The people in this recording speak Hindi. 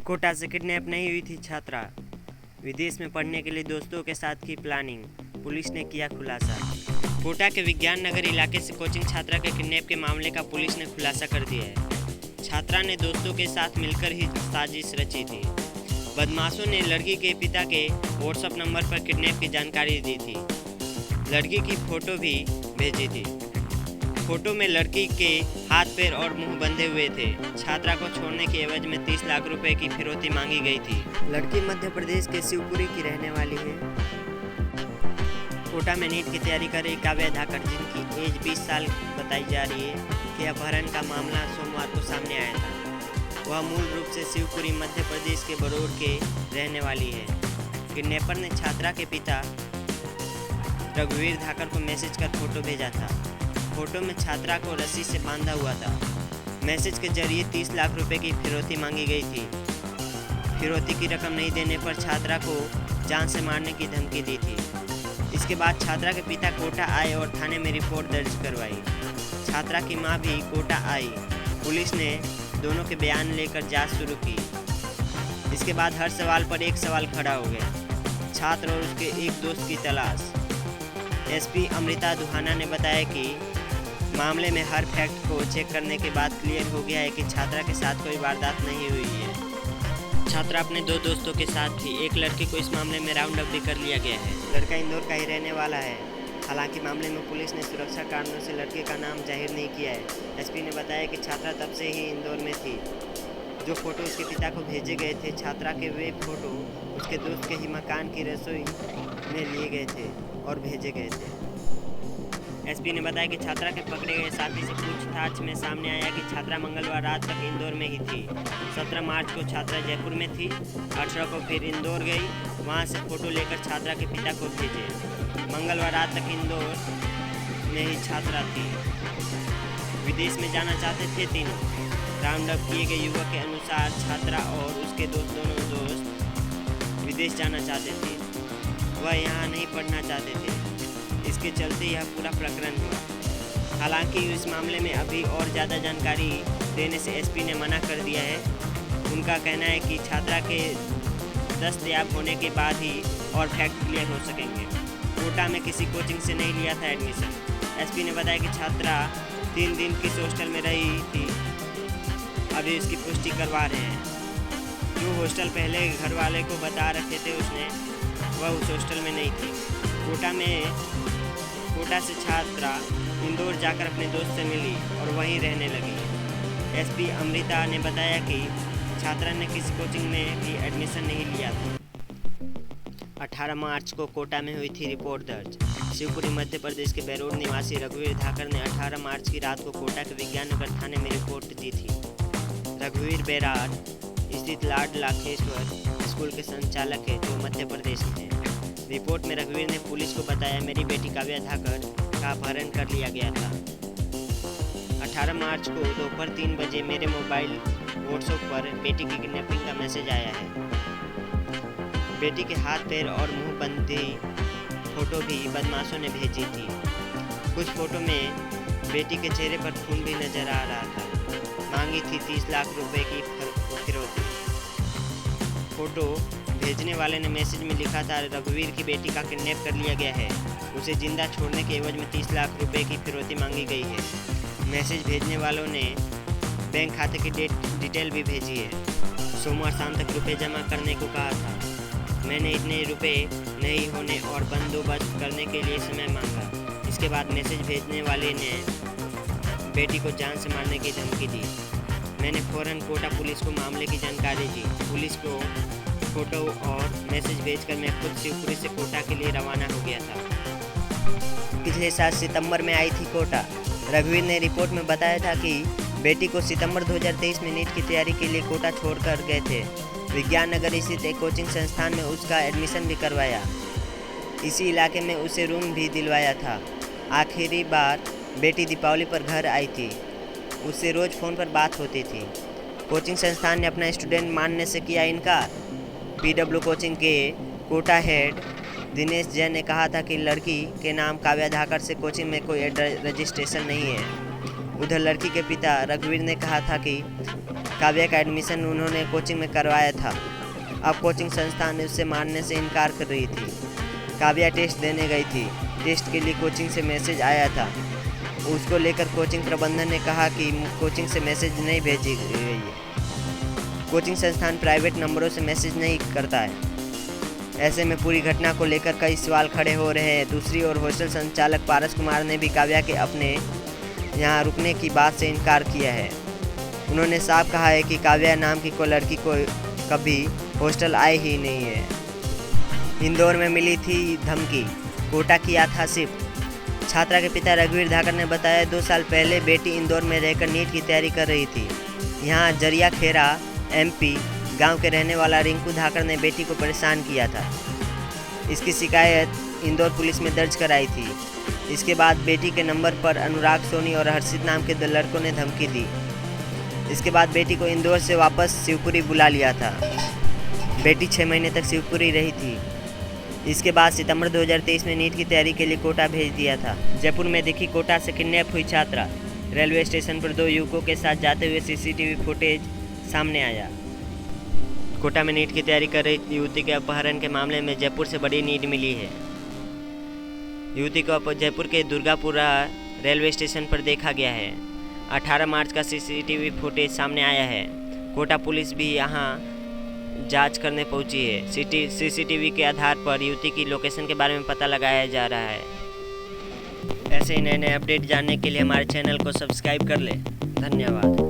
कोटा से किडनैप नहीं हुई थी छात्रा, विदेश में पढ़ने के लिए दोस्तों के साथ की प्लानिंग, पुलिस ने किया खुलासा। कोटा के विज्ञान नगर इलाके से कोचिंग छात्रा के किडनैप के मामले का पुलिस ने खुलासा कर दिया है। छात्रा ने दोस्तों के साथ मिलकर ही साजिश रची थी। बदमाशों ने लड़की के पिता के व्हाट्सएप नंबर पर किडनैप की जानकारी दी थी। लड़की की फोटो भी भेजी थी। फोटो में लड़की के हाथ पैर और मुंह बंधे हुए थे। छात्रा को छोड़ने के एवज में 30 लाख रुपए की फिरौती मांगी गई थी। लड़की मध्य प्रदेश के शिवपुरी की रहने वाली है। कोटा में नीट की तैयारी कर रही काव्या धाकड़, जिनकी एज 20 साल बताई जा रही है, के अपहरण का मामला सोमवार को सामने आया था। वह मूल रूप से शिवपुरी मध्य प्रदेश के बरौर के रहने वाली है। किडनैपर ने छात्रा के पिता रघुवीर धाकड़ को मैसेज कर फोटो भेजा था। फोटो में छात्रा को रस्सी से बांधा हुआ था। मैसेज के जरिए 30 लाख रुपए की फिरौती मांगी गई थी। फिरौती की रकम नहीं देने पर छात्रा को जान से मारने की धमकी दी थी। इसके बाद छात्रा के पिता कोटा आए और थाने में रिपोर्ट दर्ज करवाई। छात्रा की मां भी कोटा आई। पुलिस ने दोनों के बयान लेकर जांच शुरू की। इसके बाद हर सवाल पर एक सवाल खड़ा हो गया, छात्र और उसके एक दोस्त की तलाश। एसपी अमृता दुहाना ने बताया कि मामले में हर फैक्ट को चेक करने के बाद क्लियर हो गया है कि छात्रा के साथ कोई वारदात नहीं हुई है। छात्रा अपने दो दोस्तों के साथ थी। एक लड़के को इस मामले में राउंड अप भी कर लिया गया है। लड़का इंदौर का ही रहने वाला है। हालांकि मामले में पुलिस ने सुरक्षा कारणों से लड़के का नाम जाहिर नहीं किया है। एसपी ने बताया कि छात्रा तब से ही इंदौर में थी। जो फोटो उसके पिता को भेजे गए थे, छात्रा के वे फोटो उसके दोस्त के ही मकान की रसोई में लिए गए थे और भेजे गए थे। एसपी ने बताया कि छात्रा के पकड़े गए साथी से पूछताछ में सामने आया कि छात्रा मंगलवार रात तक इंदौर में ही थी। 17 मार्च को छात्रा जयपुर में थी। 18 को फिर इंदौर गई। वहां से फोटो लेकर छात्रा के पिता को भेजे। मंगलवार रात तक इंदौर में ही छात्रा थी। विदेश में जाना चाहते थे तीनों। राउंड अप किए गए युवक के अनुसार छात्रा और उसके दोनों दोस्त विदेश जाना चाहते थे। वह यहाँ नहीं पढ़ना चाहते थे। इसके चलते यह पूरा प्रकरण हुआ। हालांकि इस मामले में अभी और ज़्यादा जानकारी देने से एसपी ने मना कर दिया है। उनका कहना है कि छात्रा के दस्तयाब होने के बाद ही और फैक्ट क्लियर हो सकेंगे। कोटा में किसी कोचिंग से नहीं लिया था एडमिशन। एसपी ने बताया कि छात्रा 3 दिन किस हॉस्टल में रही थी, अभी इसकी पुष्टि करवा रहे हैं। जो हॉस्टल पहले घर वाले को बता रखे थे उसने, वह उस हॉस्टल में नहीं थी। कोटा से छात्रा इंदौर जाकर अपने दोस्त से मिली और वहीं रहने लगी। एसपी अमृता ने बताया कि छात्रा ने किसी कोचिंग में भी एडमिशन नहीं लिया था। 18 मार्च को कोटा में हुई थी रिपोर्ट दर्ज। शिवपुरी मध्य प्रदेश के बैरोड निवासी रघुवीर धाकड़ ने 18 मार्च की रात को कोटा के विज्ञान नगर थाने में रिपोर्ट दी थी। रघुवीर बैराड स्थित लॉर्ड लाखेश्वर स्कूल के संचालक है, जो मध्य प्रदेश में है। रिपोर्ट में रघुवीर ने पुलिस को बताया, मेरी बेटी काव्या धाकड़ का अपहरण कर लिया गया था। 18 मार्च को दोपहर 3 बजे मेरे मोबाइल व्हाट्सएप पर बेटी की किडनैपिंग का मैसेज आया है। बेटी के हाथ पैर और मुंह बंधी फोटो भी बदमाशों ने भेजी थी। कुछ फोटो में बेटी के चेहरे पर खून भी नजर आ रहा था। मांगी थी 30 लाख रुपए की फिरौती। फोटो भेजने वाले ने मैसेज में लिखा था, रघुवीर की बेटी का किडनैप कर लिया गया है। उसे जिंदा छोड़ने के एवज में 30 लाख रुपए की फिरौती मांगी गई है। मैसेज भेजने वालों ने बैंक खाते की डिटेल भी भेजी है। सोमवार शाम तक रुपए जमा करने को कहा था। मैंने इतने रुपए नहीं होने और बंदोबस्त करने के लिए समय मांगा। इसके बाद मैसेज भेजने वाले ने बेटी को जान से मारने की धमकी दी। मैंने फौरन कोटा पुलिस को मामले की जानकारी दी। पुलिस को फोटो और मैसेज भेजकर मैं खुद शिवपुरी से कोटा के लिए रवाना हो गया था। पिछले साल सितंबर में आई थी कोटा। रघुवीर ने रिपोर्ट में बताया था कि बेटी को सितंबर 2023 में नीट की तैयारी के लिए कोटा छोड़कर गए थे। विज्ञान नगर स्थित एक कोचिंग संस्थान में उसका एडमिशन भी करवाया। इसी इलाके में उसे रूम भी दिलवाया था। आखिरी बार बेटी दीपावली पर घर आई थी। उससे रोज़ फ़ोन पर बात होती थी। कोचिंग संस्थान ने अपना स्टूडेंट मानने से किया इनकार। पीडब्ल्यू कोचिंग के कोटा हेड दिनेश जैन ने कहा था कि लड़की के नाम काव्या धाकड़ से कोचिंग में कोई रजिस्ट्रेशन नहीं है। उधर लड़की के पिता रघुवीर ने कहा था कि काव्या का एडमिशन उन्होंने कोचिंग में करवाया था। अब कोचिंग संस्थान उससे मानने से इनकार कर रही थी। काव्या टेस्ट देने गई थी। टेस्ट के लिए कोचिंग से मैसेज आया था। उसको लेकर कोचिंग प्रबंधन ने कहा कि कोचिंग से मैसेज नहीं भेजी गई है। कोचिंग संस्थान प्राइवेट नंबरों से मैसेज नहीं करता है। ऐसे में पूरी घटना को लेकर कई सवाल खड़े हो रहे हैं। दूसरी ओर हॉस्टल संचालक पारस कुमार ने भी काव्या के अपने यहाँ रुकने की बात से इनकार किया है। उन्होंने साफ कहा है कि काव्या नाम की कोई लड़की को कभी हॉस्टल आई ही नहीं है। इंदौर में मिली थी धमकी, कोटा किया था शिफ्ट। छात्रा के पिता रघुवीर धाकड़ ने बताया 2 साल पहले बेटी इंदौर में रहकर नीट की तैयारी कर रही थी। यहाँ जरिया खेरा MP गांव के रहने वाला रिंकू धाकड़ ने बेटी को परेशान किया था। इसकी शिकायत इंदौर पुलिस में दर्ज कराई थी। इसके बाद बेटी के नंबर पर अनुराग सोनी और हर्षित नाम के 2 लड़कों ने धमकी दी। इसके बाद बेटी को इंदौर से वापस शिवपुरी बुला लिया था। बेटी 6 महीने तक शिवपुरी रही थी। इसके बाद सितंबर 2023 में नीट की तैयारी के लिए कोटा भेज दिया था। जयपुर में दिखी कोटा से किडनैप हुई छात्रा। रेलवे स्टेशन पर 2 युवकों के साथ जाते हुए CCTV फुटेज सामने आया। कोटा में नीट की तैयारी कर रही युवती के अपहरण के मामले में जयपुर से बड़ी नीड मिली है। युवती को जयपुर के दुर्गापुरा रेलवे स्टेशन पर देखा गया है। 18 मार्च का CCTV फुटेज सामने आया है। कोटा पुलिस भी यहां जांच करने पहुंची है। CCTV के आधार पर युवती की लोकेशन के बारे में पता लगाया जा रहा है। ऐसे ही नए अपडेट जानने के लिए हमारे चैनल को सब्सक्राइब कर लें। धन्यवाद।